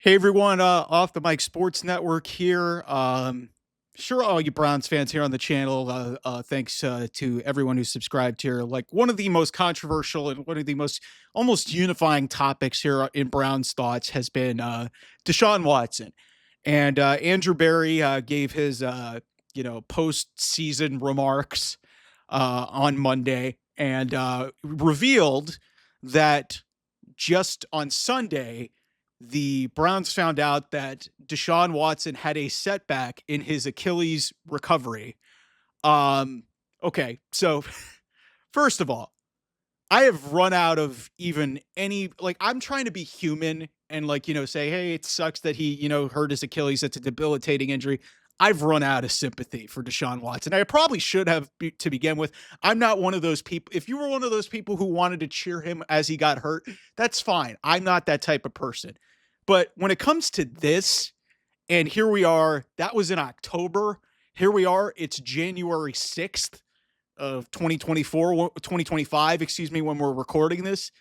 Hey everyone, off the Mike Sports Network here. Sure, all you Browns fans here on the channel. Thanks to everyone who's subscribed here. Like one of the most controversial and one of the most almost unifying topics here in Browns thoughts has been Deshaun Watson, and Andrew Berry gave his post-season remarks on Monday and revealed that just on Sunday, the Browns found out that Deshaun Watson had a setback in his Achilles recovery. Um, okay, so first of all, I have run out of even any I'm trying to be human and say, hey, it sucks that he, hurt his Achilles. It's a debilitating injury. I've run out of sympathy for Deshaun Watson. I probably should have to begin with. I'm not one of those people. If you were one of those people who wanted to cheer him as he got hurt, that's fine. I'm not that type of person. But when it comes to this, and here we are, that was in October. Here we are, it's January 6th of 2025, excuse me, when we're recording this.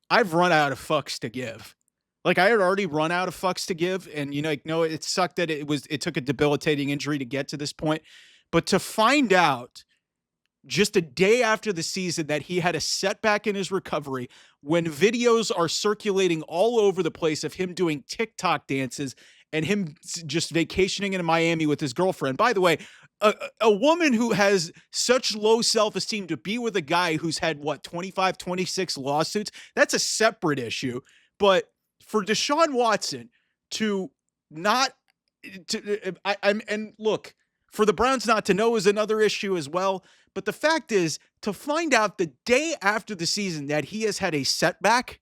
I've run out of fucks to give. Like I had already run out of fucks to give, and it sucked that it took a debilitating injury to get to this point. But to find out just a day after the season that he had a setback in his recovery, when videos are circulating all over the place of him doing TikTok dances and him just vacationing in Miami with his girlfriend. By the way, a woman who has such low self-esteem to be with a guy who's had 25, 26 lawsuits, that's a separate issue. But for Deshaun Watson to not and look, for the Browns not to know is another issue as well. But the fact is, to find out the day after the season that he has had a setback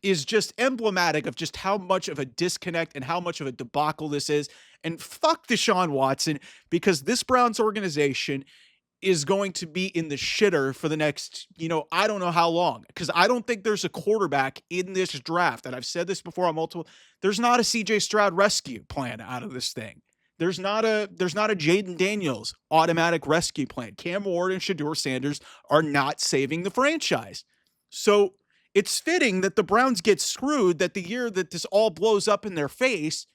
is just emblematic of just how much of a disconnect and how much of a debacle this is. And fuck Deshaun Watson, because this Browns organization is going to be in the shitter for the next, I don't know how long. Because I don't think there's a quarterback in this draft. And I've said this before on multiple, there's not a CJ Stroud rescue plan out of this thing. There's not a Jaden Daniels automatic rescue plan. Cam Ward and Shedeur Sanders are not saving the franchise. So it's fitting that the Browns get screwed, that the year that this all blows up in their face,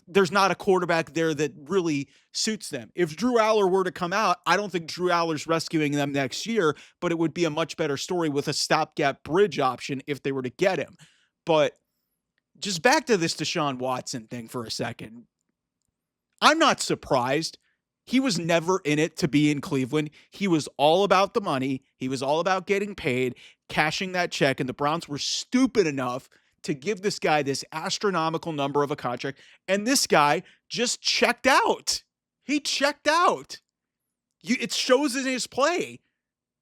there's not a quarterback there that really suits them. If Drew Aller were to come out, I don't think Drew Aller's rescuing them next year, but it would be a much better story with a stopgap bridge option if they were to get him. But just back to this Deshaun Watson thing for a second. I'm not surprised. He was never in it to be in Cleveland. He was all about the money. He was all about getting paid, cashing that check, and the Browns were stupid enough to give this guy this astronomical number of a contract, and this guy just checked out. He checked out. It shows in his play.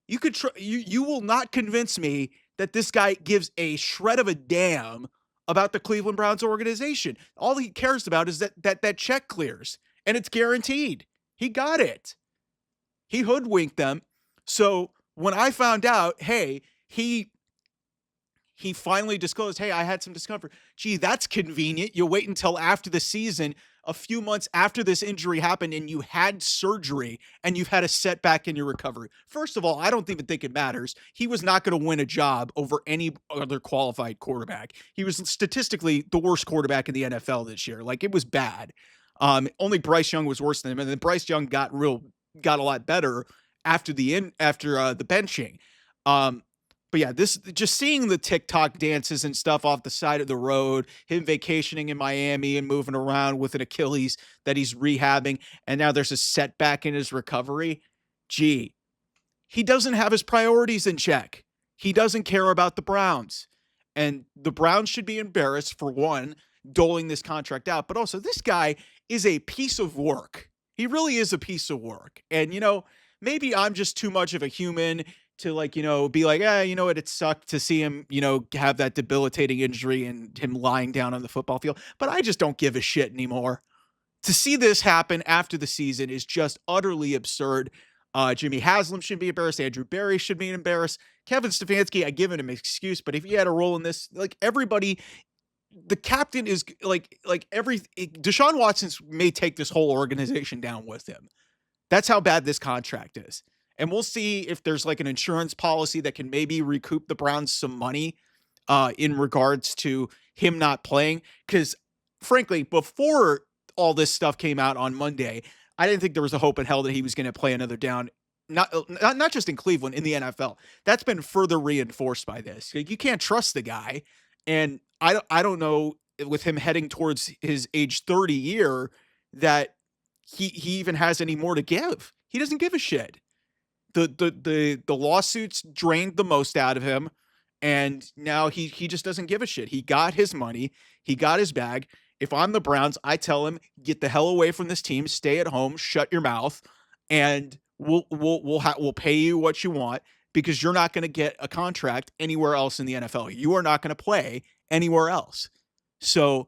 You will not convince me that this guy gives a shred of a damn about the Cleveland Browns organization. All he cares about is that check clears, and it's guaranteed. He got it. He hoodwinked them. So when I found out, hey, he finally disclosed, hey, I had some discomfort. Gee, that's convenient. You wait until after the season, a few months after this injury happened, and you had surgery and you've had a setback in your recovery. First of all, I don't even think it matters. He was not going to win a job over any other qualified quarterback. He was statistically the worst quarterback in the NFL this year. It was bad. Only Bryce Young was worse than him, and then Bryce Young got a lot better after the benching. But yeah, this just seeing the TikTok dances and stuff off the side of the road, him vacationing in Miami and moving around with an Achilles that he's rehabbing, and now there's a setback in his recovery. Gee, he doesn't have his priorities in check. He doesn't care about the Browns. And the Browns should be embarrassed, for one, doling this contract out. But also, this guy is a piece of work. He really is a piece of work. And, maybe I'm just too much of a human to be like, it sucked to see him, have that debilitating injury and him lying down on the football field. But I just don't give a shit anymore. To see this happen after the season is just utterly absurd. Jimmy Haslam should be embarrassed. Andrew Berry should be embarrassed. Kevin Stefanski, I give him an excuse, but if he had a role in this, everybody, the captain is Deshaun Watson may take this whole organization down with him. That's how bad this contract is. And we'll see if there's an insurance policy that can maybe recoup the Browns some money in regards to him not playing. Because frankly, before all this stuff came out on Monday, I didn't think there was a hope in hell that he was going to play another down. Not just in Cleveland, in the NFL. That's been further reinforced by this. You can't trust the guy, and I don't know, with him heading towards his age 30 year, that he even has any more to give. He doesn't give a shit. The lawsuits drained the most out of him, and now he just doesn't give a shit. He got his money, he got his bag. If I'm the Browns, I tell him, get the hell away from this team, stay at home, shut your mouth, and we'll pay you what you want, because you're not going to get a contract anywhere else in the NFL. You are not going to play anywhere else. So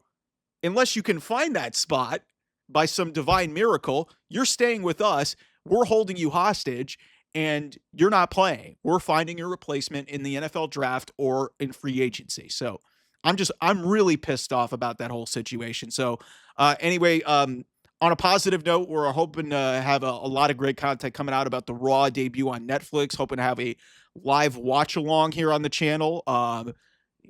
unless you can find that spot by some divine miracle, you're staying with us. We're holding you hostage, and you're not playing. We're finding your replacement in the NFL draft or in free agency. So I'm really pissed off about that whole situation. So anyway, on a positive note, we're hoping to have a lot of great content coming out about the Raw debut on Netflix. Hoping to have a live watch along here on the channel.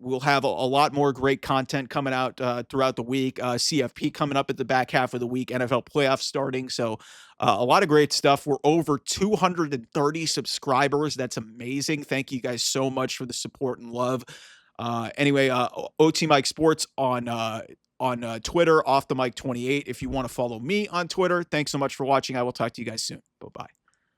We'll have a lot more great content coming out throughout the week. CFP coming up at the back half of the week. NFL playoffs starting. So a lot of great stuff. We're over 230 subscribers. That's amazing. Thank you guys so much for the support and love. Anyway, OT Mike Sports on Twitter, Off the Mic 28. If you want to follow me on Twitter. Thanks so much for watching. I will talk to you guys soon. Bye-bye.